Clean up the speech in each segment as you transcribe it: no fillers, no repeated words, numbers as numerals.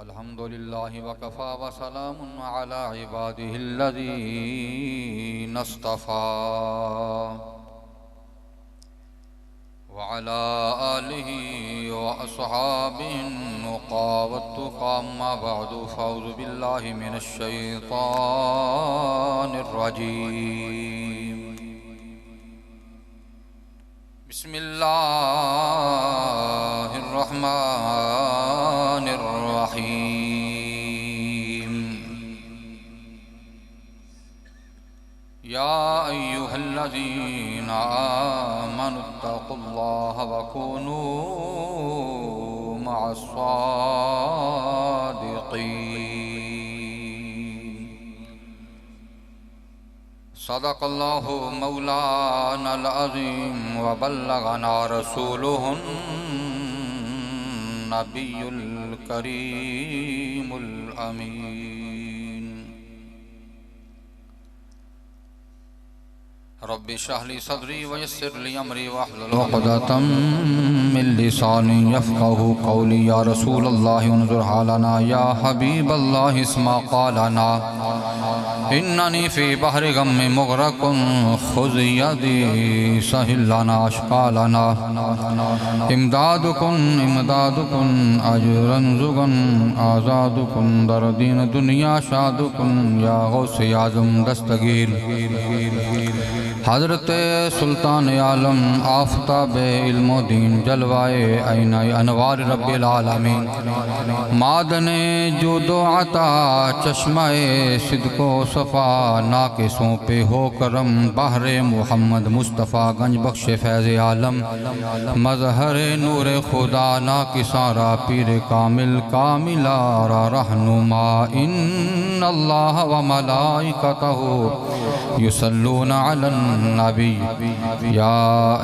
अल्हम्दुलिल्लाहि वकफ़ा वसलामुन अला इबादिहिल्लज़ीना इस्तफ़ा व अला आलिहि व अस्हाबिहिन्नुक़ा वत्तुक़ा अम्मा बअदु फ़अऊज़ु बिल्लाहि मिनश शैतानिर रजीम। बिस्मिल्लाहिर रहमानिर रहीम। या अय्युहल्लज़ीना आमनुत्तक़ुल्लाह वकूनू मअस्सादिक़ीन। सदक़ल्लाहु मौलानल अज़ीम व बल्लगना रसूलुहुन नबियुल करीमुल अमीन। रब्बि इश्रह ली सदरी व यस्सिर ली अमरी वहलुल उक़दतम मिन लिसानी यफ़क़हू क़ौली। या रसूलल्लाह उन्ज़ुर हालना या हबीबल्लाह इस्मा क़ालना इन्ननी फ़ी बहरि गम्मिन मुग़रक़ुन ख़ुज़ यदी सहिल लना अश्क़ालना। इमदादुकुन इमदादुकुन अजरन ज़ुगन आज़ादुकुन दरदीन दुनिया शादुकुन या गौसे आज़म दस्तगीर। हज़रत सुल्तान आलम आफ़ताब इल्मो दीन जलवाए ऐना अनवार रब्बिल आलमीन मादने जूदो अता चश्माए सिद्को सफ़ा नाकिसों पे हो करम बहरे मोहम्मद मुस्तफ़ा गंज बख्श फैज़ आलम मज़हर नूर खुदा नाकिसारा पीर कामिल कामिलारा रहनुमा। इन्नल्लाह व मलाइकतहु युसल्लूना अलन नबी या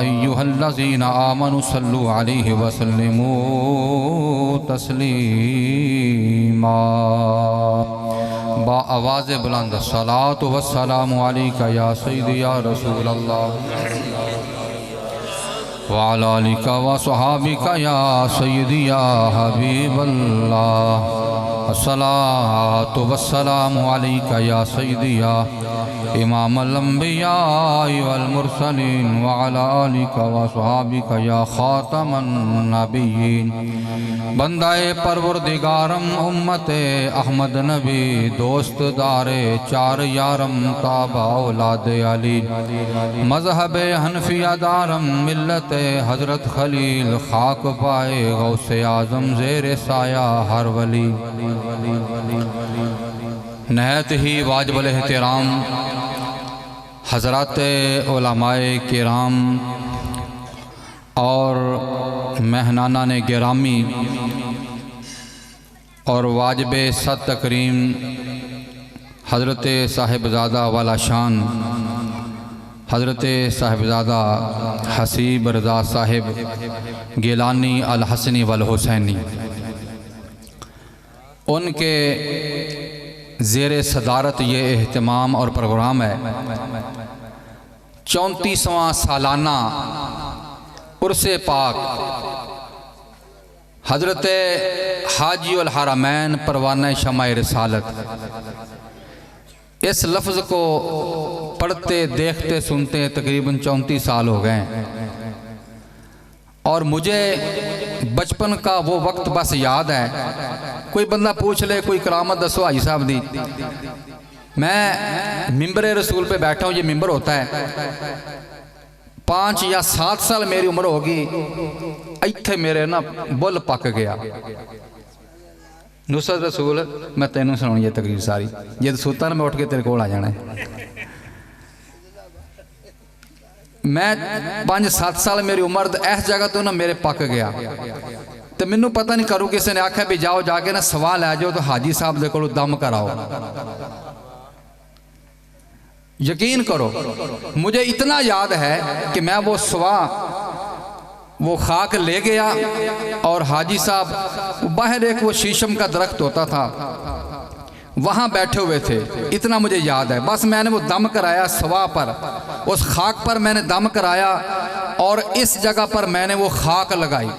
अय्युहल्लज़ीना आमनु सल्लु अलैहि व सल्लिमू तस्लीमा। बा आवाज़ बुलंद सलातु व सलामु अलैका या सय्यदी या रसूल अल्लाह व अला आलिका व सहाबिका या सय्यदी या हबीब अल्लाह। अस्सलातु वस्सलामु अलैका या सय्यदी या इमामल अंबिया वल मुरसलीन व अला आलिका व सहाबिका या खातमन नबिय्यीन। बंदाए परवरदिगारम उम्मते अहमद नबी दोस्त दारे चार यारम ताबा औलाद अली मज़हब हनफिया दारम मिल्लत हज़रत खलील खाक पाए गौसे आज़म ज़ेरे साया हर वली। नहायत ही वाजिबुल एहतराम हज़रात उलमाए किराम और मेहनाना ने गिरामी और वाजिब सद तकरीम हज़रत साहिबज़ादा वाला शान हज़रत साहिबज़ादा हसीब रज़ा साहिब गिलानी अल हसनी वल हुसैनी, उनके ज़ेर सदारत ये एहतमाम और प्रोग्राम है 34वां सालाना उर्से पाक हज़रत हाजी उल हरमैन परवाना शमाए रिसालत। इस लफ्ज़ को पढ़ते देखते सुनते तकरीबन 34 साल हो गए और मुझे बचपन का वो वक्त बस याद है। कोई बंदा पूछ ले कोई करामत दसो हाजी साहब दी, मैं मिंबर रसूल पे बैठा हूँ। ये मिंबर होता है 5 या 7 साल मेरी उम्र होगी, इत्थे मेरे ना बुल पक गया। नुसरत रसूल मैं तेनों सुनानी है तकरीर सारी, जे सुता ना मैं उठ के तेरे कोल आ जाना है। मैं 5-7 साल मेरी उम्र इस जगह तो ना मेरे पक गया तो मैनू पता नहीं करूँ किसी ने आख्या भी जाओ जाके ना सवाह लै जाओ तो हाजी साहब दे कोलों दम कराओ। यकीन करो मुझे इतना याद है कि मैं वो सवाह वो खाक ले गया और हाजी साहब बाहर एक वो शीशम का दरख्त होता था वहाँ बैठे हुए थे, इतना मुझे याद है। बस मैंने वो दम कराया सवा पर, उस खाक पर मैंने दम कराया और इस जगह पर मैंने वो खाक लगाई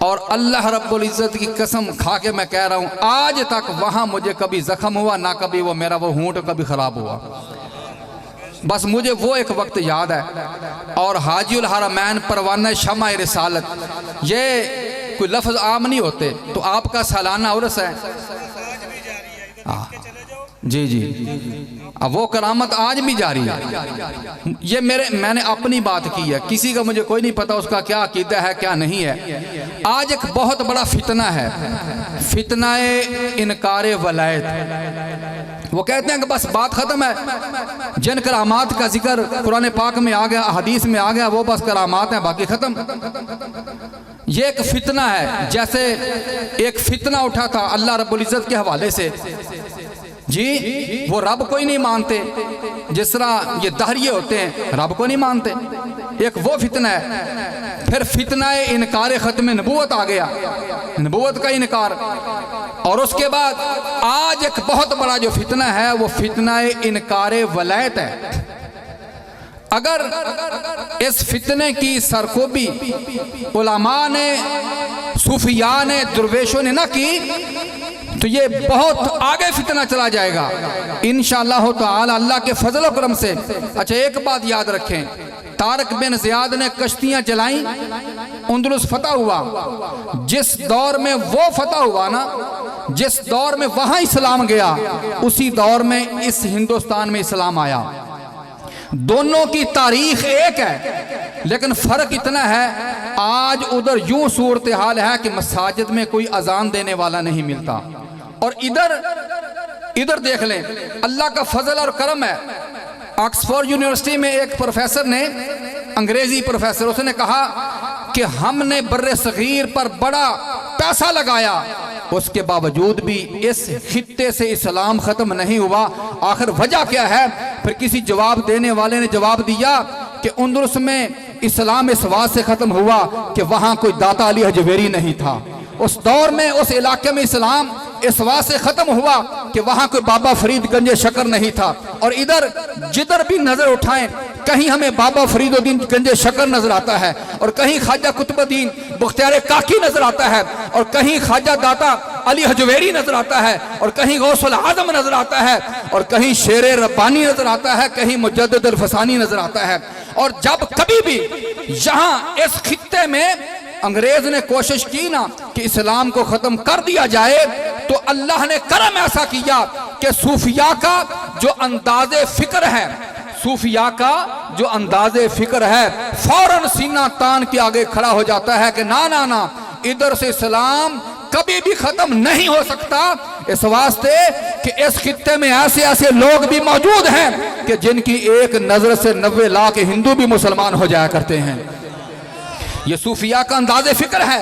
और अल्लाह रब्बुल इज़्ज़त की कसम खा के मैं कह रहा हूँ आज तक वहाँ मुझे कभी जख्म हुआ ना कभी वो मेरा वो होंठ कभी ख़राब हुआ। बस मुझे वो एक वक्त याद है। और हाजीउल हरमैन परवाना शमा रिसालत ये कोई लफ्ज़ आम नहीं होते, तो आपका सालाना उर्स है। जी जी, अब वो करामत आज भी जारी है। ये मैंने अपनी बात की है, किसी का मुझे कोई नहीं पता उसका क्या अकीदा है क्या नहीं है। आज एक बहुत बड़ा फितना है, फितना इनकार वलायत। वो कहते हैं कि बस बात ख़त्म है, जिन करामात का जिक्र कुरान पाक में आ गया, हदीस में आ गया, वो बस करामात हैं, बाकी ख़त्म। ये एक फितना है। जैसे एक फितना उठा था अल्लाह रब्बुल इज़्ज़त के हवाले से, जी वो रब को ही नहीं मानते, जिस तरह ये दहरिये होते हैं रब को नहीं मानते, एक वो फितना है। फिर फितना इनकार ख़त्म नबूवत आ गया, नबूवत का इनकार। और उसके बाद आज एक बहुत बड़ा जो फितना है वो फितना इनकार वलायत है। अगर इस फितने की सरकोबी उलमा ने, सूफिया ने, दुर्वेशों ने ना की तो ये बहुत आगे फितना चला जाएगा इंशाअल्लाह ताला अल्लाह के फजल करम से। अच्छा एक बात याद रखें, तारक बिन ज़ियाद ने कश्तियां जलाई, अंदलुस फतह हुआ। जिस दौर में वो फतह हुआ ना, जिस दौर में वहां इस्लाम गया, उसी दौर में इस हिंदुस्तान में इस्लाम आया। दोनों की तारीख एक है, लेकिन फर्क इतना है आज उधर यूं सूरत हाल है कि मसाजिद में कोई अजान देने वाला नहीं मिलता, और इधर देख लें अल्लाह का फजल और करम है। ऑक्सफोर्ड यूनिवर्सिटी में एक प्रोफेसर ने, अंग्रेजी प्रोफेसर, उसने कहा कि हमने बर्रे सगीर पर बड़ा पैसा लगाया, उसके बावजूद भी इस खित्ते से इस्लाम खत्म नहीं हुआ। आखिर वजह क्या है? फिर किसी जवाब देने वाले ने जवाब दिया कि अंदलुस में इस्लाम इस बात से खत्म हुआ कि वहां कोई दाता अली हजवेरी नहीं था। उस दौर में उस इलाके में इस्लाम इस बात से खत्म हुआ कि वहां कोई बाबा फरीद गंजे शकर नहीं था। और इधर जिधर भी नजर उठाएं कहीं हमें बाबा फरीदुद्दीन गंजे शकर नजर आता है, और कहीं ख्वाजा कुतुबुद्दीन बख्तियार काकी नजर आता है, और कहीं ख्वाजा दाता अली हजवेरी नजर आता है, और कहीं गौसुल आजम नजर आता है, और कहीं शेर रब्बानी नजर आता है, कहीं मुजद्दिद अल फसानी नजर आता है। और जब कभी भी यहाँ इस खित्ते में अंग्रेज ने कोशिश की ना कि इस्लाम को खत्म कर दिया जाए, तो अल्लाह ने करम ऐसा किया कि सूफिया का जो अंदाजे फिक्र है, सूफिया का जो अंदाजे फिक्र है, फौरन सीना तान के आगे खड़ा हो जाता है कि ना ना ना, इधर से इस्लाम कभी भी खत्म नहीं हो सकता। इस वास्ते कि इस खित्ते में ऐसे ऐसे लोग भी मौजूद हैं कि जिनकी एक नजर से 90 लाख हिंदू भी मुसलमान हो जाया करते हैं। ये सूफिया का अंदाजे फिक्र है,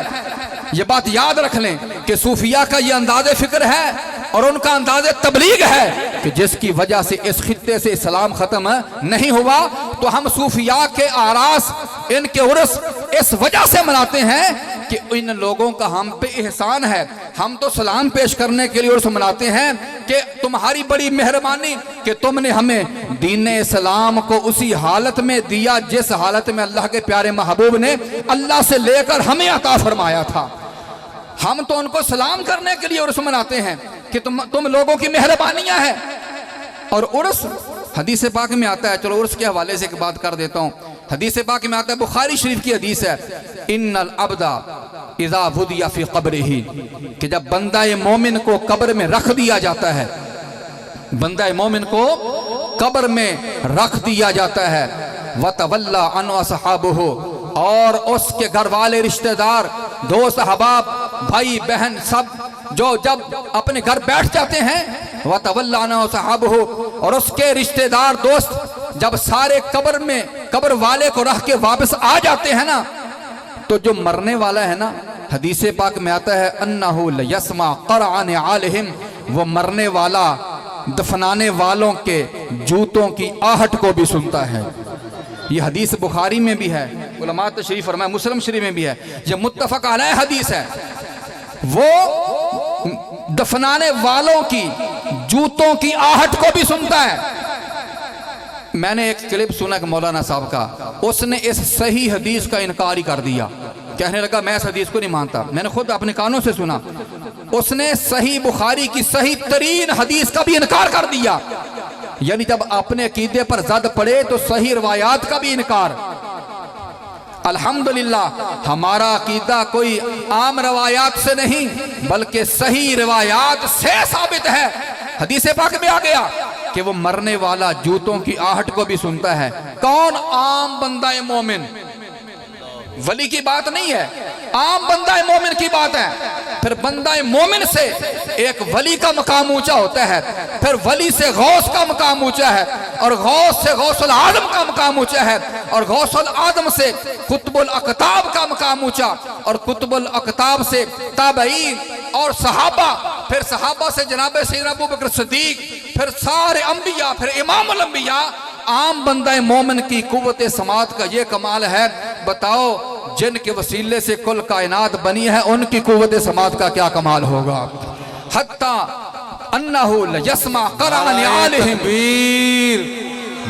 ये बात याद रख लें कि सूफिया का ये अंदाजे फिक्र है, और उनका अंदाजे तबलीग है कि जिसकी वजह से इस खित्ते से इस्लाम खत्म नहीं हुआ। तो हम सूफिया के आरास, इनके उर्स इस वजह से मनाते हैं कि इन लोगों का हम पे एहसान है। हम तो सलाम पेश करने के लिए उर्स मनाते हैं कि तुम्हारी बड़ी मेहरबानी कि तुमने हमें दीन इस्लाम को उसी हालत में दिया जिस हालत में अल्लाह के प्यारे महबूब ने अल्लाह से लेकर हमें अता फरमाया था। हम तो उनको सलाम करने के लिए उर्स मनाते हैं कि तुम लोगों की मेहरबानियां हैं। और उर्स हदीस पाक में आता है, चलो उर्स के हवाले से एक बात कर देता हूँ। हदीस पाक में आता है, बुखारी शरीफ की हदीस है, इन्नल अब्दा इज़ा वुदिया फी क़ब्रिही, कि जब बंदा मोमिन को कब्र में रख दिया जाता है, बंदा मोमिन को कब्र में रख दिया जाता है, वतवल्ला अनु असहाबुहु, और उसके घर वाले, रिश्तेदार, दोस्त अहबाब, भाई बहन सब जो जब अपने घर बैठ जाते हैं, वतवल्ला अनु असहाबुहु, और उसके रिश्तेदार दोस्त जब सारे कब्र में कब्र वाले को रख के वापस आ जाते हैं ना, तो जो मरने वाला है ना, हदीस पाक में आता है अन्नहु लयस्मा क़रअन आलिहिम, वो मरने वाला दफनाने वालों के जूतों की आहट को भी सुनता है। ये हदीस बुखारी में भी है, उलमा तशरीफ फरमाए, मुस्लिम शरीफ में भी है, ये मुत्तफक अलैह हदीस है। वो दफनाने वालों की जूतों की आहट को भी सुनता है। मैंने एक क्लिप सुना कि मौलाना साहब का, उसने इस सही हदीस का इनकार ही कर दिया। कहने लगा मैं इस हदीस को नहीं मानता। मैंने खुद अपने कानों से सुना, उसने सही बुखारी की सही तरीन हदीस का भी इनकार कर दिया। यानी जब अपने अकीदे पर जद पड़े तो सही रवायात का भी इनकार। अल्हम्दुलिल्लाह हमारा अकीदा कोई आम रवायात से नहीं बल्कि सही रवायात से साबित है। हदीस पाक में आ गया कि वो मरने वाला जूतों की आहट को भी सुनता है। कौन? आम बंदा मोमिन। वली की बात नहीं है, आम बंदा मोमिन की बात है। फिर बंदा मोमिन से एक वली का मकाम ऊंचा होता है, फिर वली से गौस का मकाम ऊंचा है, और गौस से गौसुल आजम का मकाम ऊंचा है, और गौसुल आजम से कुतुबुल अकताब का मकाम ऊंचा, और कुतुबुल अकताब से ताबईन और सहाबा, फिर सहाबा से जनाब सैयदना अबू बकर सिद्दीक, फिर सारे अंबिया, फिर इमामुल अंबिया। आम बंदा मोमिन की कुव्वत समात का ये कमाल है। बताओ जिनके वसीले से कुल कायनात बनी है उनकी कुव्वत समात का क्या कमाल होगा। हत्ता अन्नहु लयस्मा क़ुरान आलिहिम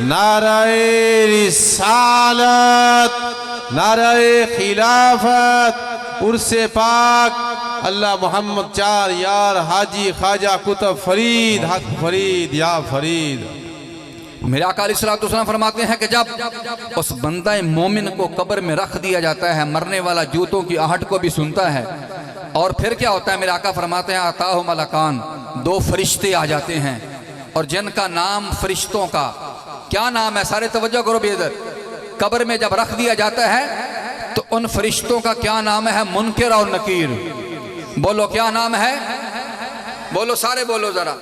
नाराए रिसालत, नाराए खिलाफत, उर्से पाक अल्लाह मोहम्मद चार यार हाजी ख्वाजा कुतुब फरीद हक फरीद या फरीद। मेरे आका अलैहिस्सलाम फरमाते हैं कि जब उस बंदा मोमिन को कब्र में रख दिया जाता है, मरने वाला जूतों की आहट को भी सुनता है, और फिर क्या होता है? मेरे आका फरमाते हैं अताहु मलकान, दो फरिश्ते आ जाते हैं, और जिनका नाम फरिश्तों का क्या नाम है? सारे तवज्जो करो बेदर। कब्र में जब रख दिया जाता है तो उन फरिश्तों का क्या नाम है? मुनकिर और नकीर। बोलो क्या नाम है? बोलो सारे बोलो जरा,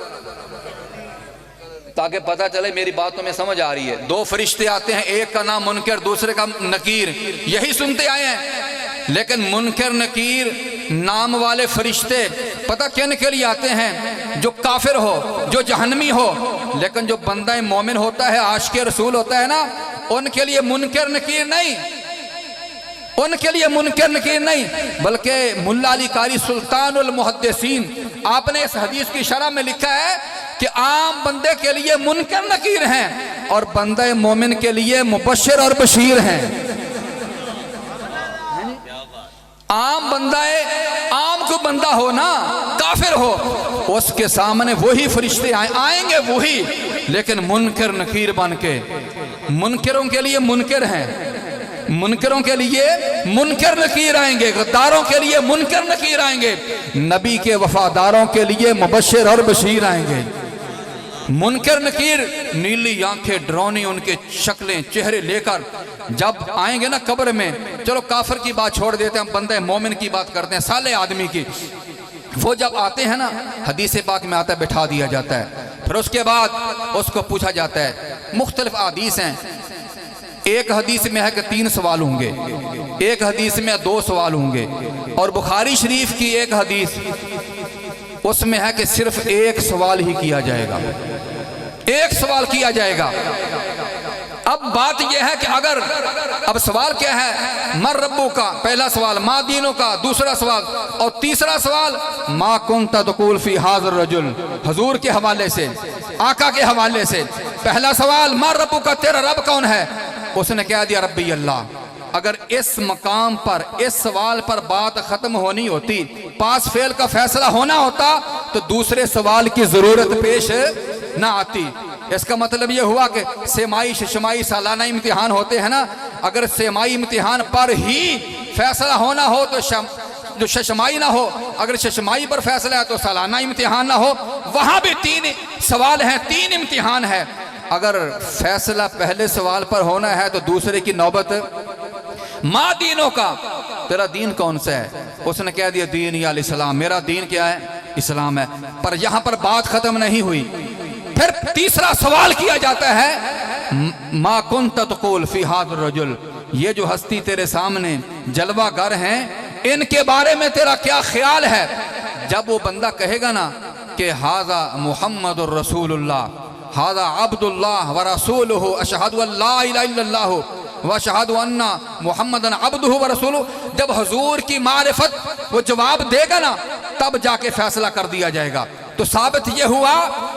ताकि पता चले मेरी बात तुम्हें समझ आ रही है। दो फरिश्ते आते हैं, एक का नाम मुनकिर, दूसरे का नकीर, यही सुनते आए हैं। लेकिन मुनकिर नकीर नाम वाले फरिश्ते पता किन के लिए आते हैं? जो काफिर हो, जो जहन्नमी हो। लेकिन जो बंदा मोमिन होता है, आशिक़ रसूल होता है ना, उनके लिए मुनकिर नकीर नहीं, उनके लिए मुनकिर नकीर नहीं, बल्कि मुल्ला अली कारी सुल्तानुल मुहद्दिसीन आपने इस हदीस की शरह में लिखा है कि आम बंदे के लिए मुनकर नकीर हैं और बंदे मोमिन के लिए मुबश्शिर और बशीर हैं। आम बंदा आम को बंदा हो ना, काफिर हो, उसके सामने वही फरिश्ते आएंगे वही, लेकिन मुनकर नकीर बन के। मुनकरों के लिए मुनकर हैं, मुनकरों के लिए मुनकर नकीर आएंगे, गद्दारों के लिए मुनकर नकीर आएंगे, नबी के वफादारों के लिए मुबश्शिर और बशीर आएंगे। मुनकर नकीर नीली आंखें, डरौनी उनके शक्लें, चेहरे लेकर जब आएंगे ना कब्र में। चलो काफिर की बात छोड़ देते हैं, हम बंदे मोमिन की बात करते हैं, साले आदमी की। वो जब आते हैं ना, हदीस पाक में आता है, बिठा दिया जाता है, फिर उसके बाद उसको पूछा जाता है। मुख्तलिफ हदीस हैं, एक हदीस में है कि 3 सवाल होंगे, एक हदीस में 2 सवाल होंगे, और बुखारी शरीफ की एक हदीस उसमें है कि सिर्फ 1 सवाल ही किया जाएगा, 1 सवाल किया जाएगा। अब बात यह है कि अगर, अब सवाल क्या है? मर रब्बू का पहला सवाल, मा दीनों का दूसरा सवाल, और तीसरा सवाल मा कुंता तक़ूल फी हाज़िर रजुल, हुजूर के हवाले से, आका के हवाले से। पहला सवाल मर रब्बू का, तेरा रब कौन है? उसने कह दिया रब्बी अल्लाह। अगर इस मकाम पर, इस सवाल पर बात खत्म होनी होती, पास फेल का फैसला होना होता, तो दूसरे सवाल की जरूरत पेश ना आती। इसका मतलब यह हुआ कि सेमाई शशमाई सालाना इम्तिहान होते हैं ना, अगर सेमाई इम्तिहान पर ही फैसला होना हो तो जो शशमाई ना हो, अगर शशमाई पर फैसला है तो सालाना इम्तिहान ना हो। वहां भी 3 सवाल हैं, 3 इम्तिहान है। अगर फैसला पहले सवाल पर होना है तो दूसरे की नौबत। माँ दीनों का, तेरा दीन कौन सा है? उसने कह दिया दीन या इस्लाम, मेरा दीन क्या है? इस्लाम है। पर यहां पर बात खत्म नहीं हुई, फिर तीसरा सवाल किया जाता है मा कुंता तक़ूल फी हाज़िर रजुल, ये जो हस्ती तेरे सामने जलवागर हैं, इनके बारे में तेरा क्या ख्याल है? जब वो बंदा कहेगा ना कि हाज़ा मुहम्मदुर रसूलुल्लाह, हाज़ा अब्दुल्लाह व रसूलुहु, अशहदु अल्ला इलाहा इल्लल्लाह व अशहदु अन्ना मुहम्मदन अब्दुहु व रसूलुहु, जब हुजूर की मारिफत वो जवाब देगा ना, तब जाके फैसला कर दिया जाएगा। तो तो साबित यह हुआ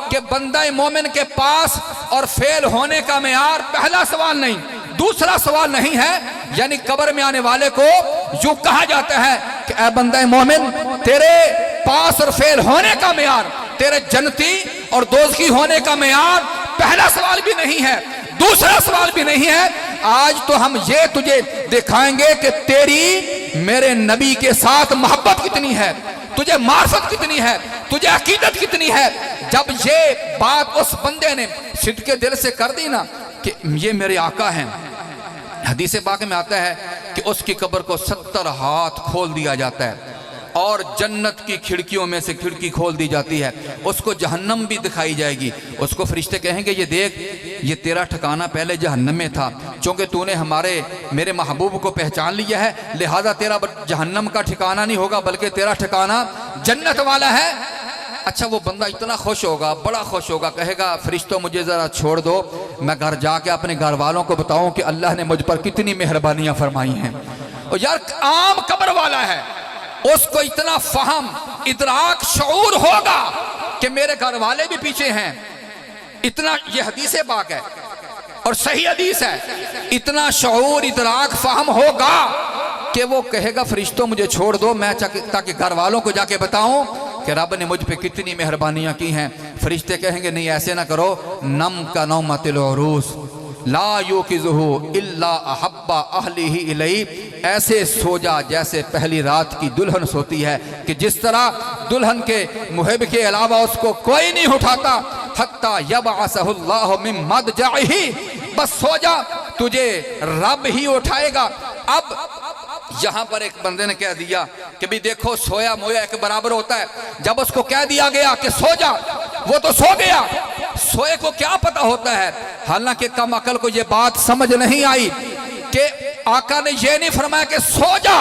कि बंदा मोमिन के पास और फेल होने का मेयार पहला सवाल नहीं, दूसरा सवाल नहीं है। यानी कब्र में आने वाले को यूं कहा जाता है कि ऐ बंदा मोमिन, तेरे पास और फेल होने का मेयार, तेरे जन्नती और दोज़खी होने का मेयार पहला सवाल भी नहीं है, दूसरा सवाल भी नहीं है। आज तो हम ये तुझे दिखाएंगे कि तेरी मेरे नबी के साथ मोहब्बत कितनी है, तुझे मार्फत कितनी है, तुझे अकीदत कितनी है। जब ये बात उस बंदे ने सिद्के दिल से कर दी ना कि ये मेरे आका हैं, हदीस पाक में आता है कि उसकी कब्र को 70 हाथ खोल दिया जाता है और जन्नत की खिड़कियों में से खिड़की खोल दी जाती है, उसको जहन्नम भी दिखाई जाएगी। उसको फरिश्ते कहेंगे ये देख, ये तेरा ठिकाना पहले जहन्नम में था, क्योंकि तूने मेरे महबूब को पहचान लिया है, लिहाजा तेरा जहन्नम का ठिकाना नहीं होगा बल्कि तेरा ठिकाना जन्नत वाला है। अच्छा, वो बंदा इतना खुश होगा, बड़ा खुश होगा, कहेगा फरिश्तों मुझे ज़रा छोड़ दो, मैं घर जाके अपने घर वालों को बताऊं कि अल्लाह ने मुझ पर कितनी मेहरबानियां फरमाई हैं। और यार आम कब्र वाला है, उसको इतना फहम, इदराक, शऊर होगा कि मेरे घर वाले भी पीछे हैं। इतना, ये हदीस पाक है और सही हदीस है, इतना शऊर, इदराक, फहम होगा कि वो कहेगा फरिश्तों मुझे छोड़ दो, मैं ताकि घर वालों को जाके बताऊं कि रब ने मुझ पे कितनी मेहरबानियां की हैं। फरिश्ते कहेंगे नहीं ऐसे ना करो, नम का नौमतिल उरूस ला युकिज़ुहु इल्ला अहब्बा अहलिही इलैहि, ऐसे सो जा जैसे पहली रात की दुल्हन सोती है, कि जिस तरह दुल्हन के मुहिब के अलावा उसको कोई नहीं उठाता। हत्ता यबअसहुल्लाहु मिन मदजइही, बस सो जा, तुझे रब ही उठाएगा। अब यहां पर एक बंदे ने कह दिया कि भी देखो सोया मोया एक बराबर होता है। जब उसको कह दिया गया कि सो जा, वो तो सो गया, सोए को क्या पता होता है। हालांकि कम अकल को ये बात समझ नहीं आई कि आका ने ये नहीं फरमाया कि सो जा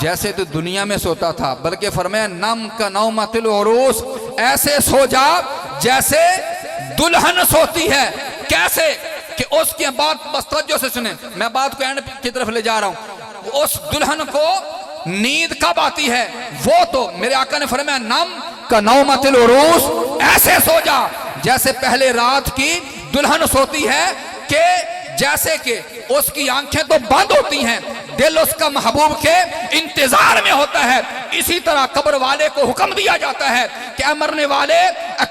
जैसे तो दुनिया में सोता था, बल्कि फरमाया नम का नौमतिल उरूस, ऐसे सो जा जैसे दुल्हन सोती है। कैसे कि उसकी बात बस तवज्जो से सुने, मैं बात को एंड की तरफ ले जा रहा हूं। उस दुल्हन को नींद कब आती है, वो तो मेरे आका ने फरमाया नम का नौमतिल उरूस, ऐसे सो जा जैसे पहले रात की दुल्हन सोती है, कि जैसे कि उसकी आंखें तो बंद होती हैं, दिल उसका महबूब के इंतजार में होता है। इसी तरह कब्र वाले को हुक्म दिया जाता है कि मरने वाले,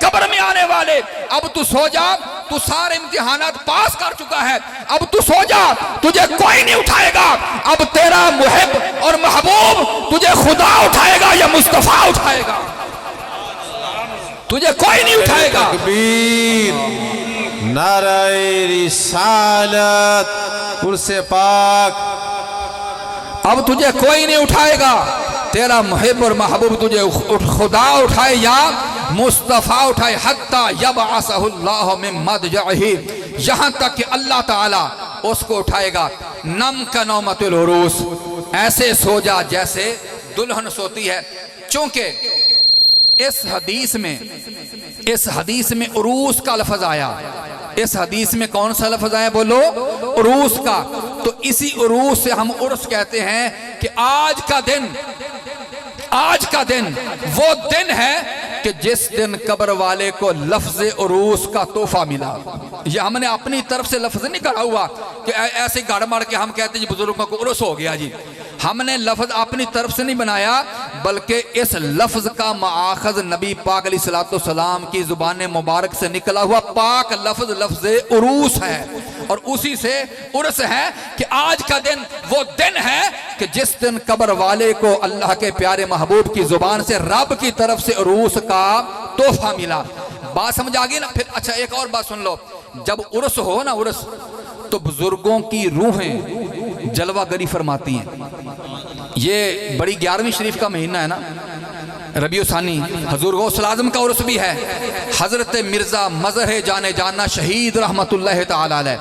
कब्र में आने वाले, अब तू सो जा, तू सारे इम्तिहानात पास कर चुका है, अब तू सो जा, तुझे कोई नहीं उठाएगा। अब तेरा मुहिब और महबूब तुझे खुदा उठाएगा या मुस्तफा उठाएगा, तुझे कोई नहीं उठाएगा। नारे रिसालत, उर्से पाक, अब तुझे कोई नहीं उठाएगा, तेरा मुहिब और महबूब तुझे खुदा उठाए या मुस्तफा उठाए। हत्ता यबअसहुल्लाहु मिन मदजइही, यहां तक कि अल्लाह ताला उसको उठाएगा। नम का नौमतिल उरूस, ऐसे सो जा जैसे दुल्हन सोती है। चूंकि इस हदीस में उरूस का लफ्ज आया, इस हदीस में कौन सा लफ्ज आया बोलो, उरूस का। तो इसी उरूस से हम उर्स कहते हैं कि आज का दिन वो दिन है कि जिस दिन कब्र वाले को लफ्ज उरूस का तोहफा मिला। ये हमने अपनी तरफ से लफ्ज नहीं करा हुआ कि ऐसे गाड़ मार के हम कहते जी बुजुर्गों को उर्स हो गया जी, हमने लफ्ज अपनी तरफ से नहीं बनाया, बल्कि इस लफ्ज का माखज नबी पाक अलैहिस्सलाम की जुबान मुबारक से निकला हुआ पाक लफ्ज उरूस है, और उसी से उर्स है कि आज का दिन वो दिन है कि जिस दिन कब्र वाले को अल्लाह के प्यारे महबूब की जुबान से रब की तरफ से उरूस का तोहफा मिला। बात समझ आ गई ना। फिर अच्छा एक और बात सुन लो, जब उर्स हो ना, उर्स तो बुजुर्गों की रूहें जलवागरी फरमाती हैं। ये बड़ी 11वीं शरीफ का महीना है ना, रबीउ सानी, हजूर गौसुल आज़म का उर्स भी है। हजरत मिर्जा मजहर जाने जाना शहीद रहमतुल्लाह तआला अलैह,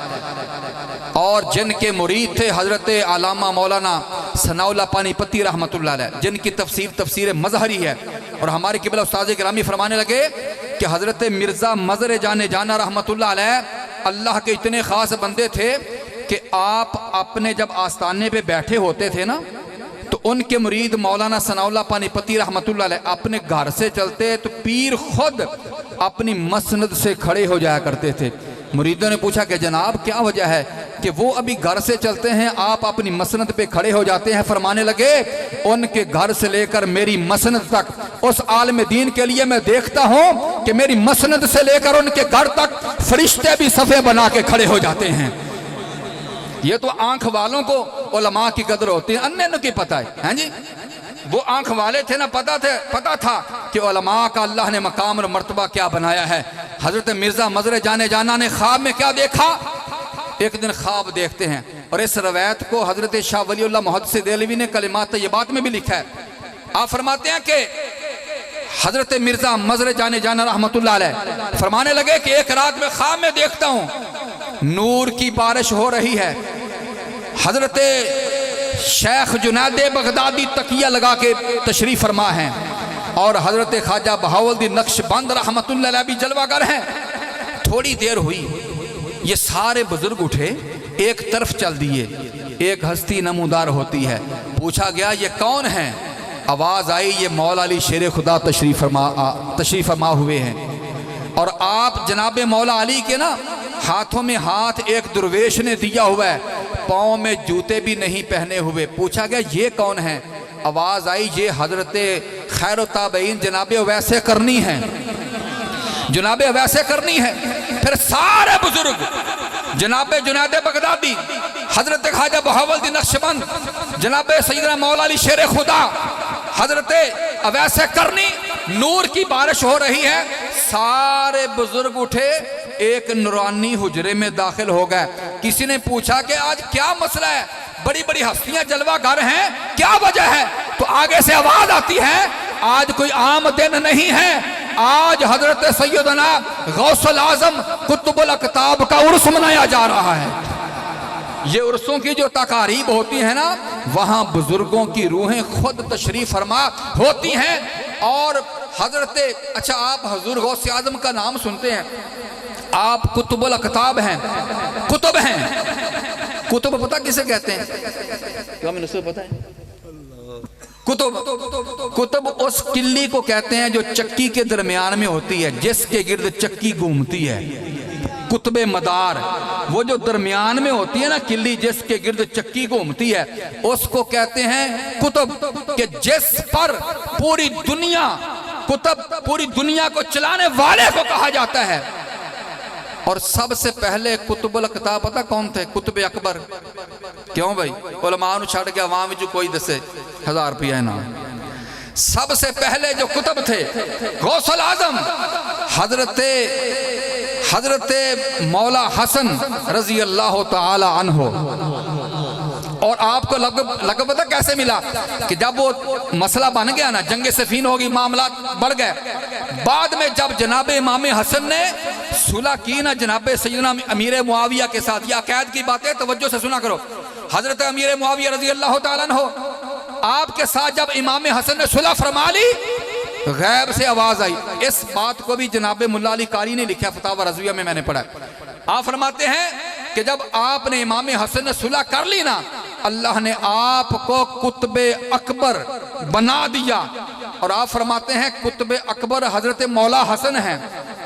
और जिनके मुरीद थे हजरत आलामा मौलाना सनाउल्लाह पानीपती रहमतुल्लाह अलैह, जिनकी तफसीर मजहरी है। और हमारे किबला उस्ताद गिरामी फरमाने लगे कि हजरत मिर्जा मजहर जाने जाना रहमतुल्लाह अलैह अल्लाह के इतने खास बंदे थे कि आप अपने जब आस्थाने पे बैठे होते थे ना, तो उनके मुरीद मौलाना सनाउल्लाह पानीपती रहमतुल्लाह अलैह अपने घर से चलते तो पीर खुद अपनी मसनद से खड़े हो जाया करते थे। मुरीदों ने पूछा कि जनाब क्या वजह है कि वो अभी घर से चलते हैं, आप अपनी मसनद पे खड़े हो जाते हैं। फरमाने लगे उनके घर से लेकर मेरी मसनद तक उस आलिम दीन के लिए मैं देखता हूं कि मेरी मसनद से लेकर उनके घर तक फरिश्ते भी सफ़े बना के खड़े हो जाते हैं। ये तो आंख वालों को उलमा की कदर होती है, अन्य न की पता है जी। वो आंख वाले थे ना, पता था कि उलमा का अल्लाह ने मकाम और मर्तबा क्या बनाया है। हजरत मिर्जा मजरे जाने जाना ने ख्वाब में क्या देखा, एक दिन ख्वाब देखते हैं, और इस रवायत को हजरत शाह वलीउल्लाह मुहद्दिस देहलवी ने कलिमात तय्यबात में भी लिखा है। आप फरमाते हैं कि हजरत मिर्जा मजरे जाने जाना रहमतुल्लाह अलैह फरमाने लगे कि एक रात में ख्वाब में देखता हूं नूर की बारिश हो रही है। हजरत शेख जुनैद बगदादी तकिया लगा के तशरीफ फरमा है, और हजरत ख्वाजा बहाउद्दीन नक्शबंद रहमतुल्लाह अलैह भी जलवागर हैं। थोड़ी देर हुई, ये सारे बुजुर्ग उठे, एक तरफ चल दिए। एक हस्ती नमूदार होती है, पूछा गया ये कौन है? आवाज आई ये मौला अली शेर खुदा तशरीफ फरमा हुए हैं। और आप जनाब मौला अली के ना हाथों में हाथ एक दुर्वेश ने दिया हुआ है, पाँव में जूते भी नहीं पहने हुए। पूछा गया ये कौन है? आवाज आई ये हजरत खैर ताबईन जनाब वैसे करनी है, जनाब वैसे करनी है। फिर सारे बुजुर्ग जनाब जुनैद बगदादी, हजरत ख्वाजा बहाउद्दीन नक्शबंद, जनाब सैयदना मौला अली शेर खुदा, हजरत अवैसे करनी, नूर की बारिश हो रही है। सारे बुजुर्ग उठे, एक नूरानी हुजरे में दाखिल हो गए। किसी ने पूछा कि आज क्या मसला है, बड़ी बड़ी हस्तियां जलवागर हैं, क्या वजह है? तो आगे से आवाज आती है आज कोई आम दिन नहीं है, आज हजरत सैयदना गौसुल आजम कुतुबुल अकताब का उर्स मनाया जा रहा है। ये उर्सों की जो तकारीब होती है ना, वहां बुजुर्गों की रूहें खुद तशरीफ फरमा होती हैं। और हजरत अच्छा आप हजूर गौस आजम का नाम सुनते हैं, आप कुतुबुल अकताब हैं, कुतुब हैं। कुतुब पता किसे कहते हैं? पता है? कुतुब उस किल्ली को कहते हैं जो चक्की के दरमियान में होती है, जिसके गिर्द चक्की घूमती है। कुतुबे मदार, वो जो दरमियान में होती है ना किल्ली, जिसके गिर्द चक्की घूमती है, उसको कहते हैं कुतुब। कि जिस पर पूरी दुनिया, कुतुब पूरी दुनिया को चलाने वाले को कहा जाता है। और सबसे पहले कुतुबुल अकताब पता कौन थे? कुतुबे अकबर। क्यों भाई? उलमा नु छड़ के अवाम जो कोई दसे 1000 रुपया है ना। सबसे पहले जो कुतुब थे गौसुल आजम हजरत मौला हसन रजी अल्लाह ताला अन्हो। और आपको लक़ब पता कैसे मिला? कि जब वो मसला बन गया ना, जंग सफीन होगी, मामला बढ़ गए, बाद में जब जनाब इमाम हसन ने सुलह की ना जनाब सैयदना अमीर मुआविया के साथ, या कैद की बातें तवज्जो से सुना करो। हजरत अमीर मुआविया रजी अल्लाह ताला अन्हो आपके साथ जब इमाम हसन ने सुलह फरमा ली, गैब से आवाज आई। इस बात को भी जनाब मुल्ला अली कारी ने लिखा, फतावा रज़विया में मैंने पढ़ा। आप फरमाते हैं कि जब आपने इमाम हसन ने सुलह कर ली ना, अल्लाह ने आपको कुतुबे अकबर बना दिया। और आप फरमाते हैं कुतुबे अकबर हजरत मौला हसन हैं,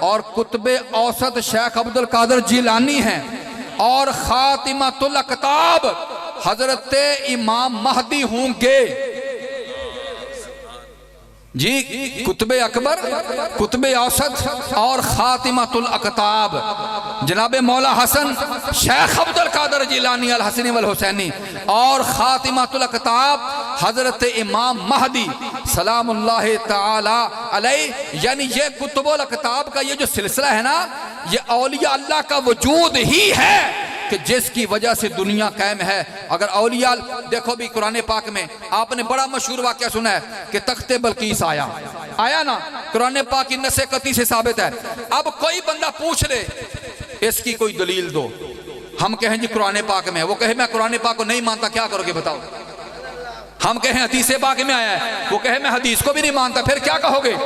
और कुतुबे औसत शेख अब्दुल कादिर जिलानी हैं, और खातिमतुल अकताब हजरत इमाम महदी होंगे जी। कुतुबे अकबर, कुतुबे औसत और खातिमतुल अकताब जनाब मौला हसन शेख अब्दुल कादिर जिलानी अल हसनी वल हुसैनी, और खातिमतुल अकताब हजरत इमाम महदी सलामुल्लाह ताला अलैह। यानी ये कुतुबुल अकताब का ये जो सिलसिला है ना, ये औलिया अल्लाह का वजूद ही है कि जिसकी वजह से दुनिया कायम है। अगर औलिया देखो भी कुरान पाक में आपने बड़ा मशहूर वाक़या सुना है कि तख्ते बल्कीस आया ना, कुरान पाक की नसे कती से साबित है। अब कोई बंदा पूछ ले इसकी कोई दलील दो, हम कहें जी कुरान पाक में है, वो कहे मैं कुरान पाक को नहीं मानता, क्या करोगे बताओ? हम कहें हदीस पाक में आया है, वो कहे मैं हदीस को भी नहीं मानता, फिर क्या कहोगे?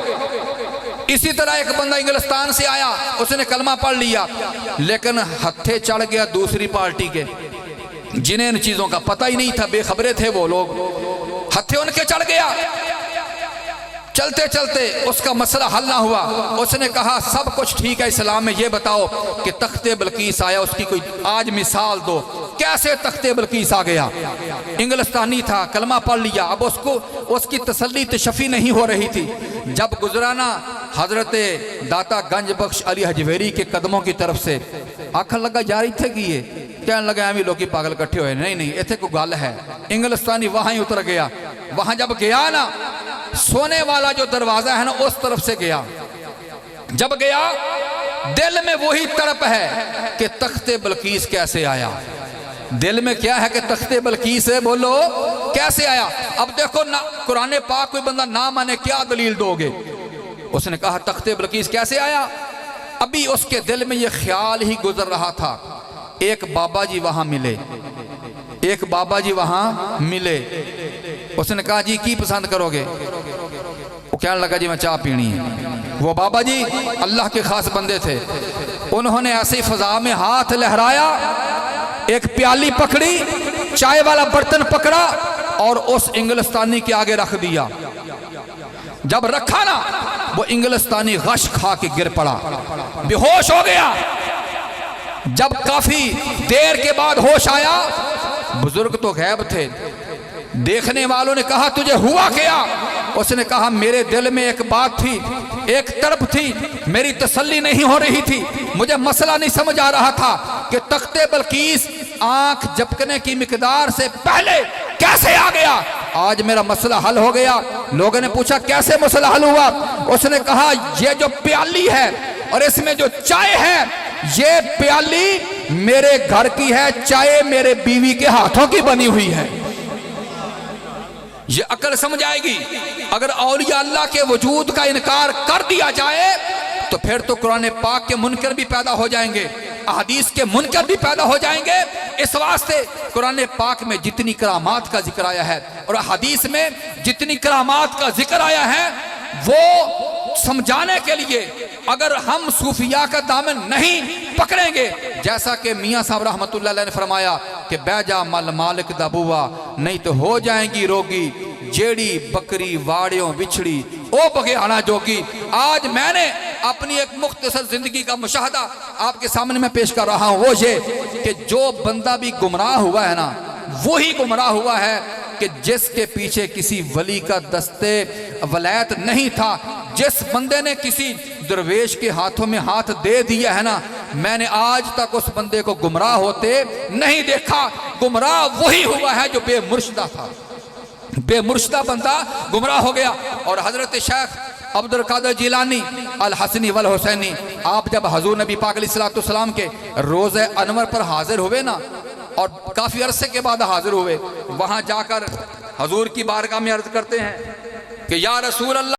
इसी तरह एक बंदा इंग्लिस्तान से आया, उसने कलमा पढ़ लिया, लेकिन हत्थे चढ़ गया दूसरी पार्टी के, जिन्हें इन चीजों का पता ही नहीं था, बेखबरे थे वो लोग। हथे उनके चढ़ गया। चलते चलते उसका मसला हल ना हुआ। उसने कहा सब कुछ ठीक है इस्लाम में, ये बताओ कि तख्ते बल्कीस आया, उसकी कोई आज मिसाल दो, कैसे तख्ते बल्कीस आ गया? इंग्लिस्तानी था, कलमा पढ़ लिया, अब उसको उसकी तसल्ली तशफ़ी नहीं हो रही थी। जब गुजराना हजरत दाता गंज बख्श अली हजवेरी के कदमों की तरफ से, आखन लगा यार इत्थे की है, कहने लगा एवं लोग पागल इकट्ठे हुए, नहीं नहीं इत्थे कोई गल है। इंग्लिस्तानी वहां ही उतर गया। वहां जब गया ना, सोने वाला जो दरवाजा है ना उस तरफ से गया। जब गया दिल में वही तड़प है कि तख्ते बल्कीस कैसे आया। दिल में क्या है कि तख्ते बल्कीस है, बोलो कैसे आया? अब देखो ना, कुरान पाक कोई बंदा ना माने क्या दलील दोगे? उसने कहा तख्ते बल्कीस कैसे आया? अभी उसके दिल में यह ख्याल ही गुजर रहा था, एक बाबा जी वहां मिले, एक बाबा जी वहां मिले। उसने कहा जी की पसंद करोगे? वो कहने लगा जी मैं चाय पीनी है। वो बाबा जी अल्लाह के खास बंदे थे। उन्होंने ऐसी फजा में हाथ लहराया, एक प्याली पकड़ी, चाय वाला बर्तन पकड़ा और उस इंग्लिस्तानी के आगे रख दिया। जब रखा ना, वो इंग्लिस्तानी गश खा के गिर पड़ा, बेहोश हो गया। जब काफी देर के बाद होश आया, बुजुर्ग तो गैब थे, देखने वालों ने कहा तुझे हुआ क्या? उसने कहा मेरे दिल में एक बात थी, एक तड़प थी, मेरी तसल्ली नहीं हो रही थी, मुझे मसला नहीं समझ आ रहा था कि तख्ते बल्कीस आंख झपकने की मिकदार से पहले कैसे आ गया। आज मेरा मसला हल हो गया। लोगों ने पूछा कैसे मसला हल हुआ? उसने कहा ये जो प्याली है और इसमें जो चाय है, ये प्याली मेरे घर की है, चाय मेरे बीवी के हाथों की बनी हुई है। ये अकल समझ आएगी। अगर औलिया अल्लाह के वजूद का इनकार कर दिया जाए तो फिर तो कुरान पाक के मुनकर भी पैदा हो जाएंगे, अहदीस के मुनकर भी पैदा हो जाएंगे। इस वास्ते कुरान पाक में जितनी करामात का जिक्र आया है और हदीस में जितनी करामात का जिक्र आया है, वो समझाने के लिए अगर हम सूफिया का दामन नहीं पकड़ेंगे, जैसा कि मियाँ साहब रहमतुल्लाह अलैह ने फरमाया कि बैजा मल मालिक दा बुआ, नहीं तो हो जाएंगी रोगी, जेड़ी बकरी वाड़ियों बिछड़ी ओ बघेयाना जोगी। आज मैंने अपनी एक मुख्तसर जिंदगी का मुशाहदा आपके सामने मैं पेश कर रहा हूँ। वो ये कि जो बंदा भी गुमराह हुआ है ना, वही गुमराह हुआ है कि जिसके पीछे किसी वली का दस्ते वलायत नहीं था। जिस बंदे ने किसी दरवेश के हाथों में हाथ दे दिया है ना, मैंने आज तक उस बंदे को गुमराह होते नहीं देखा। गुमराह वही हुआ है जो बेमुर्शिदा था। बेमुर्शिदा बंदा गुमराह हो गया। और हजरत शेख अब्दुल कादिर जिलानी अल हसनी वल हुसैनी, आप जब हजूर नबी पाक अलैहिस्सलातु वस्सलाम के रोज़े अनवर पर हाजिर हुए ना, और काफी अरसे के बाद हाजिर हुए, वहां जाकर हजूर की बारगाह में अर्ज करते हैं कि या रसूल अल्लाह